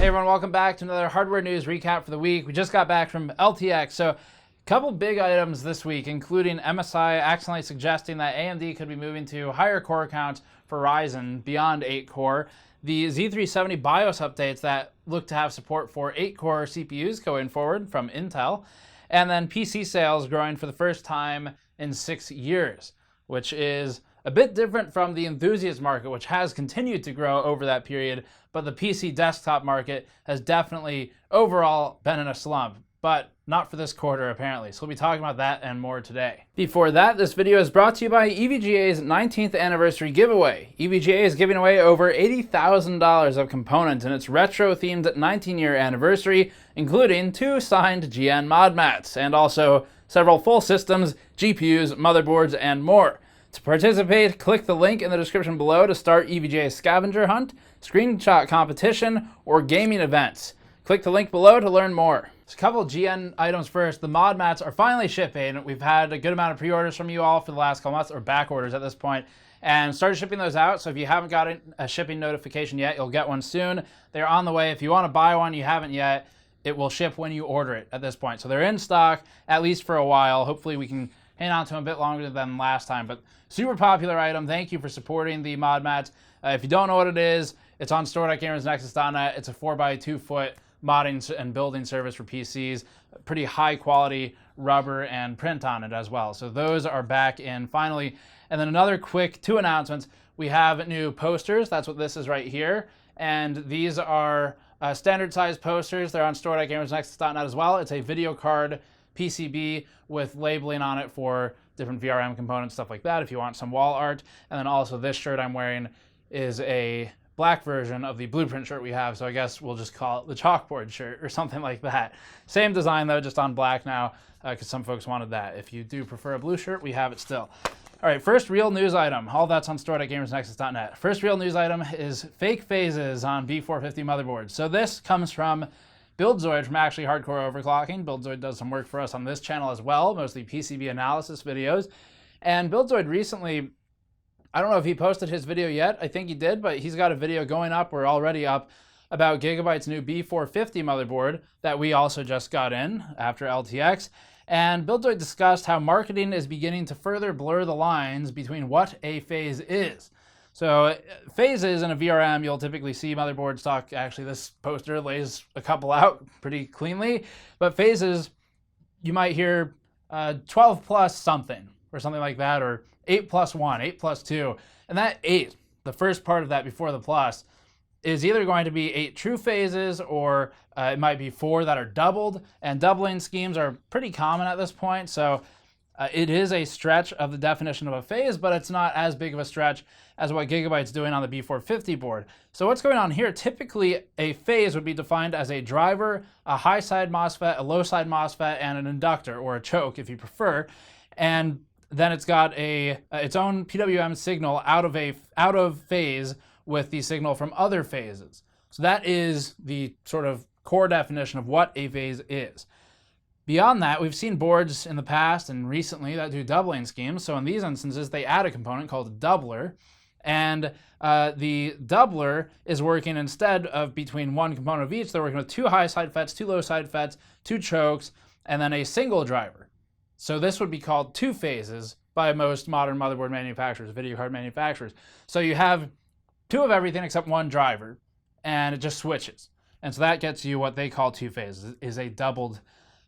Hey everyone, welcome back to another hardware news recap for the week. We just got back from LTX, so a couple big items this week, including MSI accidentally suggesting that AMD could be moving to higher core counts for Ryzen beyond 8 core, the Z370 BIOS updates that look to have support for 8 core CPUs going forward from Intel, and then PC sales growing for the first time in 6 years, which is a bit different from the enthusiast market, which has continued to grow over that period, but the PC desktop market has definitely overall been in a slump, but not for this quarter apparently. So we'll be talking about that and more today. Before that, this video is brought to you by EVGA's 19th anniversary giveaway. EVGA is giving away over $80,000 of components in its retro-themed 19-year anniversary, including 2 signed GN mod mats, and also several full systems, GPUs, motherboards, and more. To participate, click the link in the description below to start EVGA's scavenger hunt, screenshot competition, or gaming events. Click the link below to learn more. So a couple of GN items first. The mod mats are finally shipping. We've had a good amount of pre-orders from you all for the last couple months, or back orders at this point, and started shipping those out. So if you haven't gotten a shipping notification yet, you'll get one soon. They're on the way. If you want to buy one, you haven't yet, it will ship when you order it at this point. So they're in stock, at least for a while. Hopefully we can hang on to them a bit longer than last time, but super popular item. Thank you for supporting the mod mats. If you don't know what it is, it's on store.gamersnexus.net. It's a 4x2 foot modding and building service for PCs. Pretty high quality rubber and print on it as well. So those are back in finally. And then another quick 2 announcements. We have new posters. That's what this is right here. And these are standard size posters. They're on store.gamersnexus.net as well. It's a video card PCB with labeling on it for different VRM components, stuff like that, if you want some wall art. And then also this shirt I'm wearing is a black version of the blueprint shirt we have, so I guess we'll just call it the chalkboard shirt or something like that. Same design though, just on black now, because some folks wanted that. If you do prefer a blue shirt, we have it still. All right, first real news item. All that's on store.gamersnexus.net. First real news item is fake phases on B450 motherboards. So this comes from Buildzoid from Actually Hardcore Overclocking. Buildzoid does some work for us on this channel as well, mostly PCB analysis videos. And Buildzoid recently, I don't know if he posted his video yet, I think he did, but he's got a video going up, or already up, about Gigabyte's new B450 motherboard that we also just got in after LTX. And Buildzoid discussed how marketing is beginning to further blur the lines between what a phase is. So phases in a VRM, you'll typically see motherboards talk. Actually, this poster lays a couple out pretty cleanly. But phases, you might hear 12 plus something, or something like that, or 8 plus 1, 8 plus 2. And that 8, the first part of that before the plus, is either going to be 8 true phases, or it might be 4 that are doubled. And doubling schemes are pretty common at this point. So it is a stretch of the definition of a phase, but it's not as big of a stretch as what Gigabyte's doing on the B450 board. So what's going on here? Typically, a phase would be defined as a driver, a high side MOSFET, a low side MOSFET, and an inductor, or a choke if you prefer. And then it's got its own PWM signal out of phase with the signal from other phases. So that is the sort of core definition of what a phase is. Beyond that, we've seen boards in the past and recently that do doubling schemes. So in these instances, they add a component called a doubler. And the doubler is working, instead of between one component of each, they're working with 2 high side FETs, 2 low side FETs, 2 chokes, and then a single driver. So this would be called 2 phases by most modern motherboard manufacturers, video card manufacturers. So you have 2 of everything except 1 driver, and it just switches. And so that gets you what they call 2 phases, is a doubled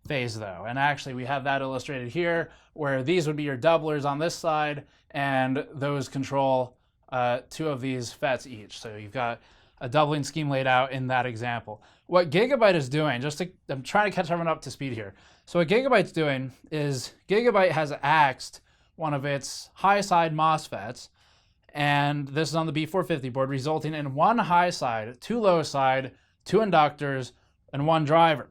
phase though. And actually we have that illustrated here, where these would be your doublers on this side, and those control 2 of these FETs each. So you've got a doubling scheme laid out in that example. What Gigabyte is doing, I'm trying to catch everyone up to speed here. So what Gigabyte's doing is Gigabyte has axed one of its high side MOSFETs, and this is on the B450 board, resulting in 1 high side, 2 low side, 2 inductors, and 1 driver.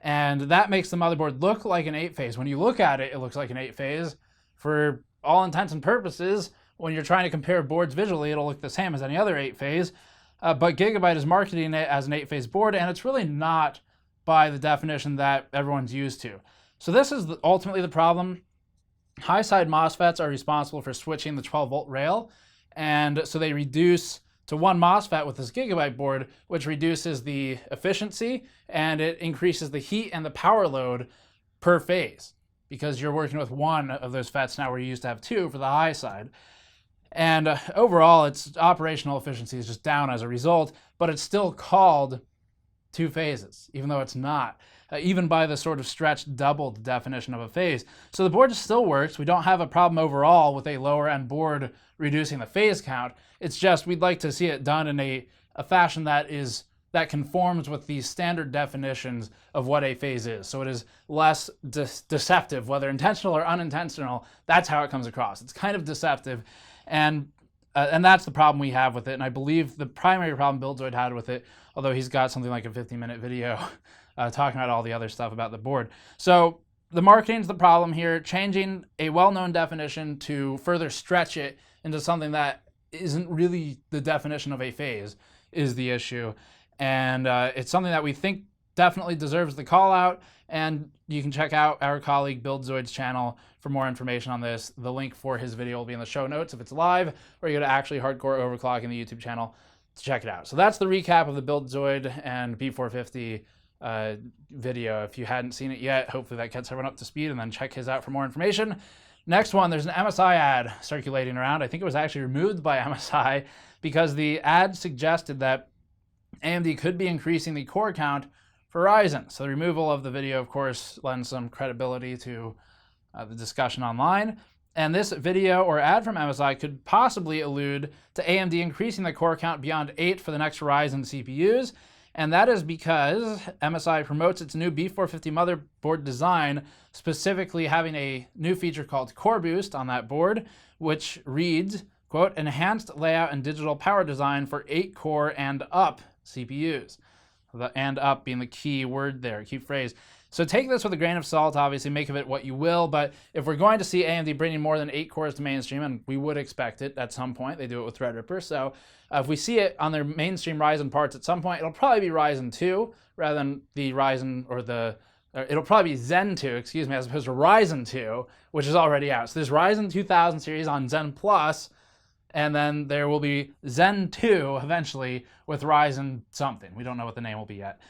And that makes the motherboard look like an 8 phase. When you look at it, it looks like an 8 phase. For all intents and purposes, when you're trying to compare boards visually, it'll look the same as any other 8 phase. But Gigabyte is marketing it as an 8 phase board, and it's really not by the definition that everyone's used to. So this is ultimately the problem. High side MOSFETs are responsible for switching the 12 volt rail, and so they reduce to one MOSFET with this Gigabyte board, which reduces the efficiency and it increases the heat and the power load per phase, because you're working with one of those FETs now where you used to have two for the high side. And overall, its operational efficiency is just down as a result, but it's still called two phases, even though it's not. Even by the sort of stretched doubled definition of a phase. So the board still works. We don't have a problem overall with a lower end board reducing the phase count. It's just we'd like to see it done in a fashion that conforms with the standard definitions of what a phase is. So it is less deceptive, whether intentional or unintentional. That's how it comes across. It's kind of deceptive. And that's the problem we have with it. And I believe the primary problem Buildzoid had with it, although he's got something like a 15-minute video talking about all the other stuff about the board. So the marketing's the problem here. Changing a well-known definition to further stretch it into something that isn't really the definition of a phase is the issue. And it's something that we think definitely deserves the call out. And you can check out our colleague Buildzoid's channel for more information on this. The link for his video will be in the show notes if it's live, or you go to Actually Hardcore Overclocking, the YouTube channel, to check it out. So that's the recap of the Buildzoid and B450 video. If you hadn't seen it yet, hopefully that gets everyone up to speed, and then check his out for more information. Next one, there's an MSI ad circulating around. I think it was actually removed by MSI because the ad suggested that AMD could be increasing the core count for Ryzen. So the removal of the video, of course, lends some credibility to the discussion online. And this video or ad from MSI could possibly allude to AMD increasing the core count beyond 8 for the next Ryzen CPUs. And that is because MSI promotes its new B450 motherboard design, specifically having a new feature called Core Boost on that board, which reads, quote, enhanced layout and digital power design for 8-core and up CPUs. The and up being the key word there, key phrase. So take this with a grain of salt, obviously, make of it what you will, but if we're going to see AMD bringing more than 8 cores to mainstream, and we would expect it at some point, they do it with Threadripper, so if we see it on their mainstream Ryzen parts at some point, it'll probably be Ryzen 2 rather than the Ryzen, it'll probably be Zen 2, excuse me, as opposed to Ryzen 2, which is already out. So there's Ryzen 2000 series on Zen Plus, and then there will be Zen 2 eventually with Ryzen something. We don't know what the name will be yet.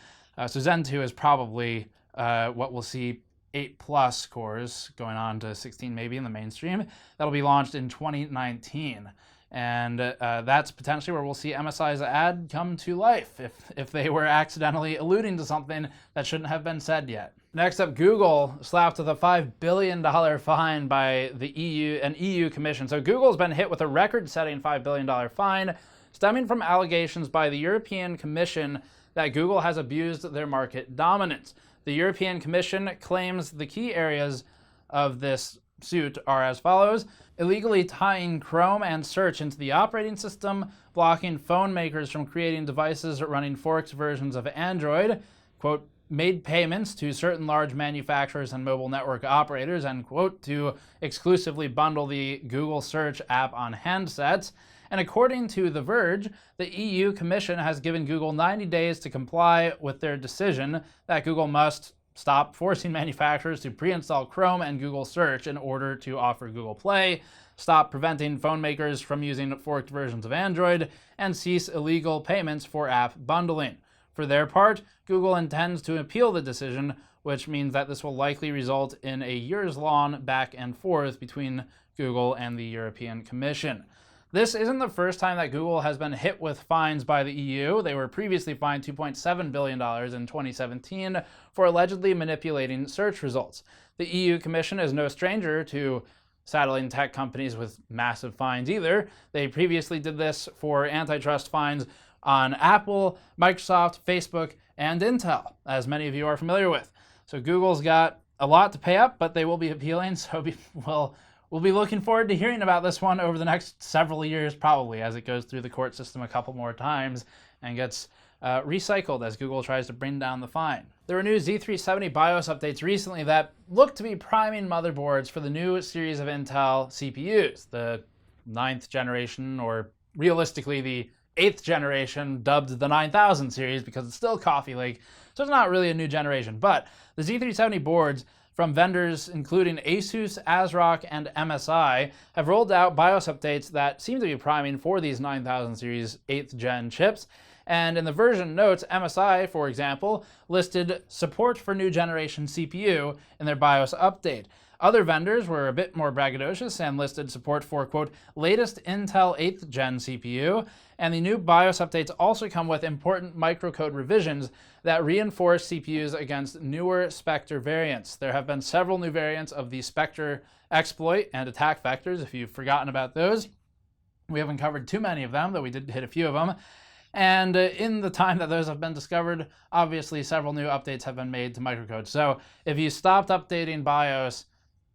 So Zen 2 is probably what we'll see 8+ cores going on to 16 maybe in the mainstream. That'll be launched in 2019. And that's potentially where we'll see MSI's ad come to life if they were accidentally alluding to something that shouldn't have been said yet. Next up, Google slapped with a $5 billion fine by the EU Commission. So Google's been hit with a record-setting $5 billion fine stemming from allegations by the European Commission that Google has abused their market dominance. The European Commission claims the key areas of this suit are as follows: illegally tying Chrome and Search into the operating system, blocking phone makers from creating devices running forked versions of Android, quote, made payments to certain large manufacturers and mobile network operators, end quote, to exclusively bundle the Google Search app on handsets. And according to The Verge, the EU Commission has given Google 90 days to comply with their decision that Google must stop forcing manufacturers to pre-install Chrome and Google Search in order to offer Google Play, stop preventing phone makers from using forked versions of Android, and cease illegal payments for app bundling. For their part, Google intends to appeal the decision, which means that this will likely result in a years-long back and forth between Google and the European Commission. This isn't the first time that Google has been hit with fines by the EU. They were previously fined $2.7 billion in 2017 for allegedly manipulating search results. The EU Commission is no stranger to saddling tech companies with massive fines either. They previously did this for antitrust fines on Apple, Microsoft, Facebook, and Intel, as many of you are familiar with. So Google's got a lot to pay up, but they will be appealing, so we'll be looking forward to hearing about this one over the next several years, probably, as it goes through the court system a couple more times and gets recycled as Google tries to bring down the fine. There were new Z370 BIOS updates recently that look to be priming motherboards for the new series of Intel CPUs, the 9th generation, or realistically the 8th generation, dubbed the 9000 series because it's still Coffee Lake, so it's not really a new generation. But the Z370 boards, from vendors including Asus, ASRock, and MSI have rolled out BIOS updates that seem to be priming for these 9000 series 8th gen chips. And in the version notes, MSI, for example, listed support for new generation CPU in their BIOS update. Other vendors were a bit more braggadocious and listed support for, quote, latest Intel 8th gen CPU, and the new BIOS updates also come with important microcode revisions that reinforce CPUs against newer Spectre variants. There have been several new variants of the Spectre exploit and attack vectors, if you've forgotten about those. We haven't covered too many of them, though we did hit a few of them. And in the time that those have been discovered, obviously several new updates have been made to microcode. So if you stopped updating BIOS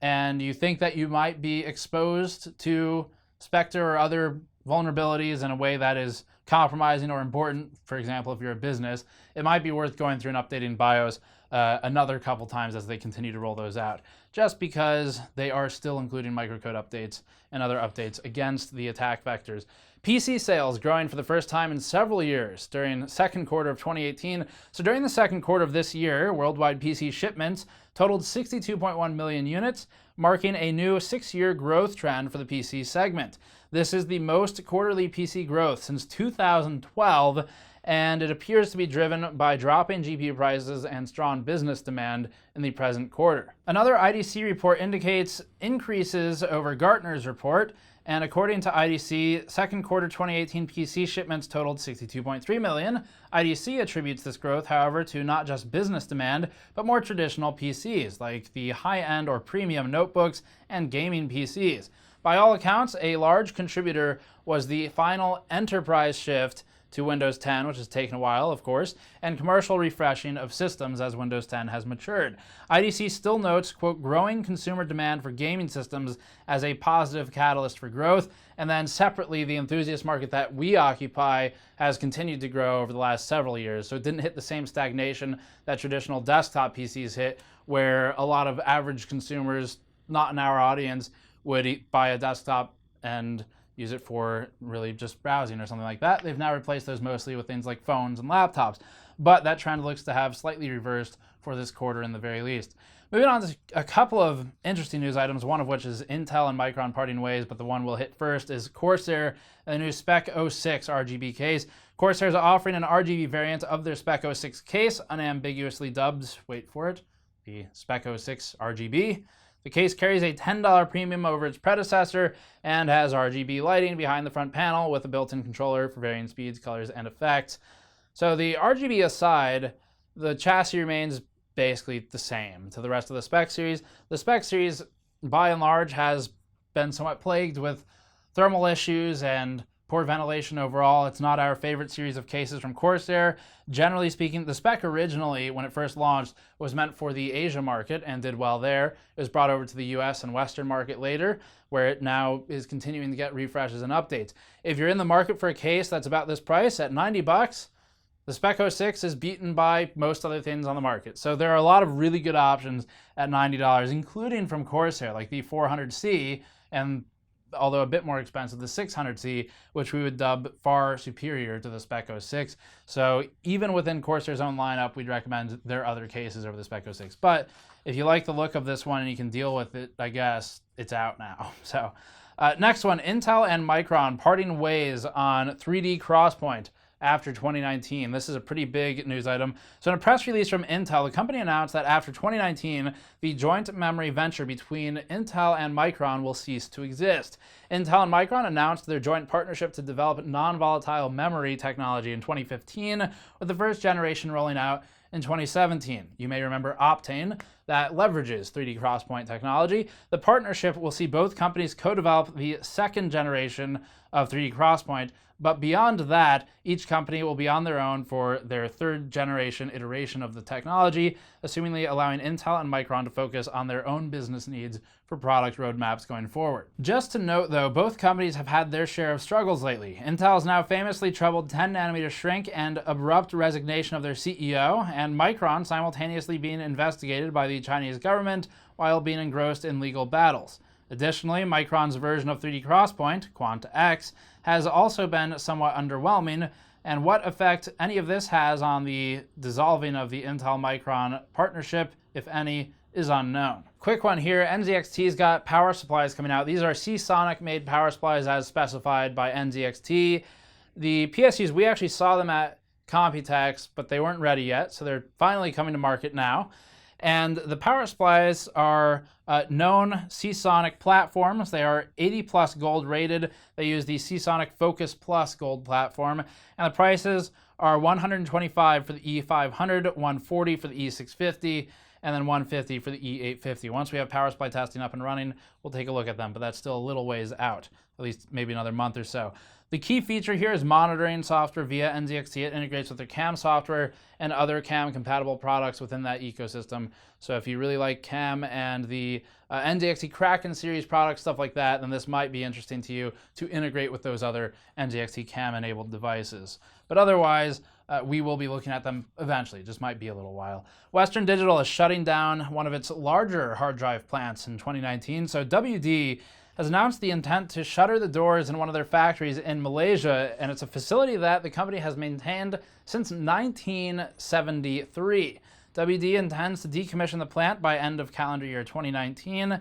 and you think that you might be exposed to Spectre or other vulnerabilities in a way that is compromising or important, for example, if you're a business, it might be worth going through and updating BIOS another couple times as they continue to roll those out, just because they are still including microcode updates and other updates against the attack vectors. PC sales growing for the first time in several years during the second quarter of 2018. So during the second quarter of this year, worldwide PC shipments totaled 62.1 million units, marking a new 6-year growth trend for the PC segment. This is the most quarterly PC growth since 2012, and it appears to be driven by dropping GPU prices and strong business demand in the present quarter. Another IDC report indicates increases over Gartner's report, and according to IDC, second quarter 2018 PC shipments totaled 62.3 million. IDC attributes this growth, however, to not just business demand, but more traditional PCs, like the high-end or premium notebooks and gaming PCs. By all accounts, a large contributor was the final enterprise shift to Windows 10, which has taken a while, of course, and commercial refreshing of systems as Windows 10 has matured. IDC still notes, quote, growing consumer demand for gaming systems as a positive catalyst for growth, and then separately, the enthusiast market that we occupy has continued to grow over the last several years, so it didn't hit the same stagnation that traditional desktop PCs hit, where a lot of average consumers, not in our audience, would buy a desktop and use it for really just browsing or something like that. They've now replaced those mostly with things like phones and laptops. But that trend looks to have slightly reversed for this quarter in the very least. Moving on to a couple of interesting news items, one of which is Intel and Micron parting ways, but the one we'll hit first is Corsair and the new Spec 06 RGB case. Corsair is offering an RGB variant of their Spec 06 case, unambiguously dubbed, wait for it, the Spec 06 RGB. The case carries a $10 premium over its predecessor and has RGB lighting behind the front panel with a built-in controller for varying speeds, colors, and effects. So the RGB aside, the chassis remains basically the same to the rest of the Spec series. The Spec series, by and large, has been somewhat plagued with thermal issues and poor ventilation overall. It's not our favorite series of cases from Corsair. Generally speaking, the Spec originally, when it first launched, was meant for the Asia market and did well there. It was brought over to the US and Western market later, where it now is continuing to get refreshes and updates. If you're in the market for a case that's about this price at $90, the Spec 06 is beaten by most other things on the market. So there are a lot of really good options at $90, including from Corsair, like the 400C and although a bit more expensive, the 600C, which we would dub far superior to the Spec 06. So even within Corsair's own lineup, we'd recommend their other cases over the Spec 06. But if you like the look of this one and you can deal with it, I guess it's out now. So next one, Intel and Micron parting ways on 3D XPoint after 2019. This is a pretty big news item. So in a press release from Intel, the company announced that after 2019, the joint memory venture between Intel and Micron will cease to exist. Intel and Micron announced their joint partnership to develop non-volatile memory technology in 2015, with the first generation rolling out in 2017. You may remember Optane, that leverages 3D XPoint technology. The partnership will see both companies co-develop the second generation of 3D XPoint, but beyond that, each company will be on their own for their third generation iteration of the technology, assumingly allowing Intel and Micron to focus on their own business needs for product roadmaps going forward. Just to note though, both companies have had their share of struggles lately. Intel's now famously troubled 10nm shrink and abrupt resignation of their CEO, and Micron simultaneously being investigated by the Chinese government while being engrossed in legal battles. Additionally, Micron's version of 3D XPoint, Quant X, has also been somewhat underwhelming, and what effect any of this has on the dissolving of the Intel-Micron partnership, if any, is unknown. Quick one here, NZXT's got power supplies coming out. These are Seasonic made power supplies as specified by NZXT. The PSUs, we actually saw them at Computex, but they weren't ready yet, so they're finally coming to market now. And the power supplies are known Seasonic platforms. They are 80 plus gold rated. They use the Seasonic Focus Plus gold platform. And the prices are $125 for the E500, $140 for the E650, and then $150 for the E850. Once we have power supply testing up and running, we'll take a look at them, but that's still a little ways out, at least maybe another month or so. The key feature here is monitoring software via NZXT. It integrates with their CAM software and other CAM-compatible products within that ecosystem. So if you really like CAM and the NZXT Kraken series products, stuff like that, then this might be interesting to you to integrate with those other NZXT CAM-enabled devices. But otherwise, we will be looking at them eventually. It just might be a little while. Western Digital is shutting down one of its larger hard drive plants in 2019. So WD has announced the intent to shutter the doors in one of their factories in Malaysia, and it's a facility that the company has maintained since 1973. WD intends to decommission the plant by end of calendar year 2019.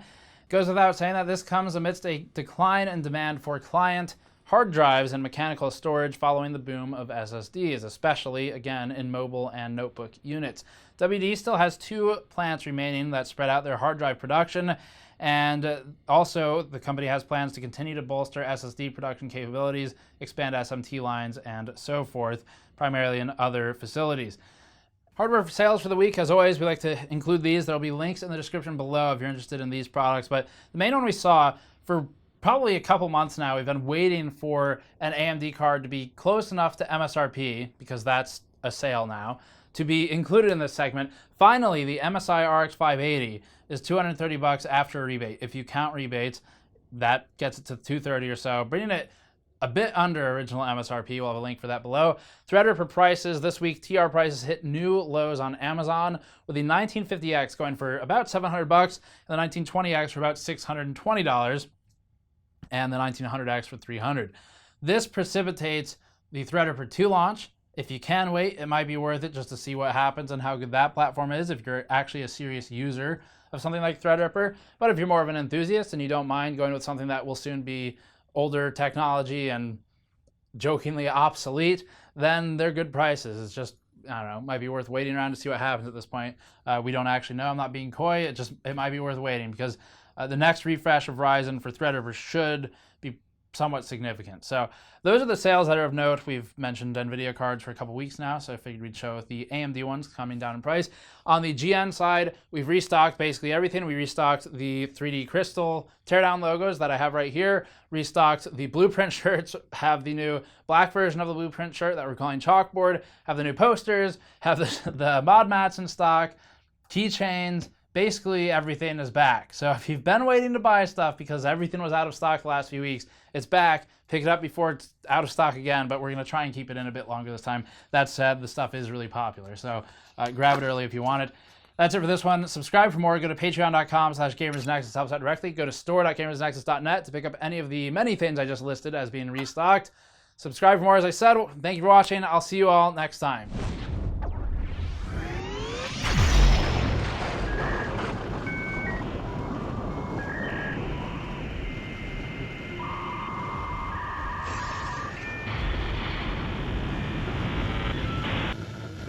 Goes without saying that this comes amidst a decline in demand for client hard drives and mechanical storage following the boom of SSDs, especially, again, in mobile and notebook units. WD still has 2 plants remaining that spread out their hard drive production, and also the company has plans to continue to bolster SSD production capabilities, expand SMT lines, and so forth, primarily in other facilities. Hardware sales for the week, as always, we like to include these. There'll be links in the description below if you're interested in these products, but the main one we saw for probably a couple months now, we've been waiting for an AMD card to be close enough to MSRP, because that's a sale now, to be included in this segment. Finally, the MSI RX 580 is $230 after a rebate. If you count rebates, that gets it to $230 or so, bringing it a bit under original MSRP. We'll have a link for that below. Threadripper prices this week, TR prices hit new lows on Amazon, with the 1950X going for about $700 and the 1920X for about $620, and the 1900X for $300. This precipitates the Threadripper 2 launch. If you can wait, it might be worth it just to see what happens and how good that platform is if you're actually a serious user of something like Threadripper. But if you're more of an enthusiast and you don't mind going with something that will soon be older technology and jokingly obsolete, then they're good prices. It's just, I don't know, might be worth waiting around to see what happens at this point. We don't actually know. I'm not being coy. It might be worth waiting, because the next refresh of Ryzen for Threadripper should be somewhat significant. So those are the sales that are of note. We've mentioned NVIDIA cards for a couple weeks now, so I figured we'd show the AMD ones coming down in price. On the GN side, we've restocked basically everything. We restocked the 3D Crystal teardown logos that I have right here, restocked the Blueprint shirts, have the new black version of the Blueprint shirt that we're calling Chalkboard, have the new posters, have the mod mats in stock, keychains. Basically everything is back. So if you've been waiting to buy stuff because everything was out of stock the last few weeks, it's back. Pick it up before it's out of stock again, but we're going to try and keep it in a bit longer this time. That said, the stuff is really popular, so grab it early if you want it. That's it for this one. Subscribe for more. Go to patreon.com/gamersnexus. Helps out directly. Go to store.gamersnexus.net to pick up any of the many things I just listed as being restocked. Subscribe for more, as I said. Thank you for watching. I'll see you all next time.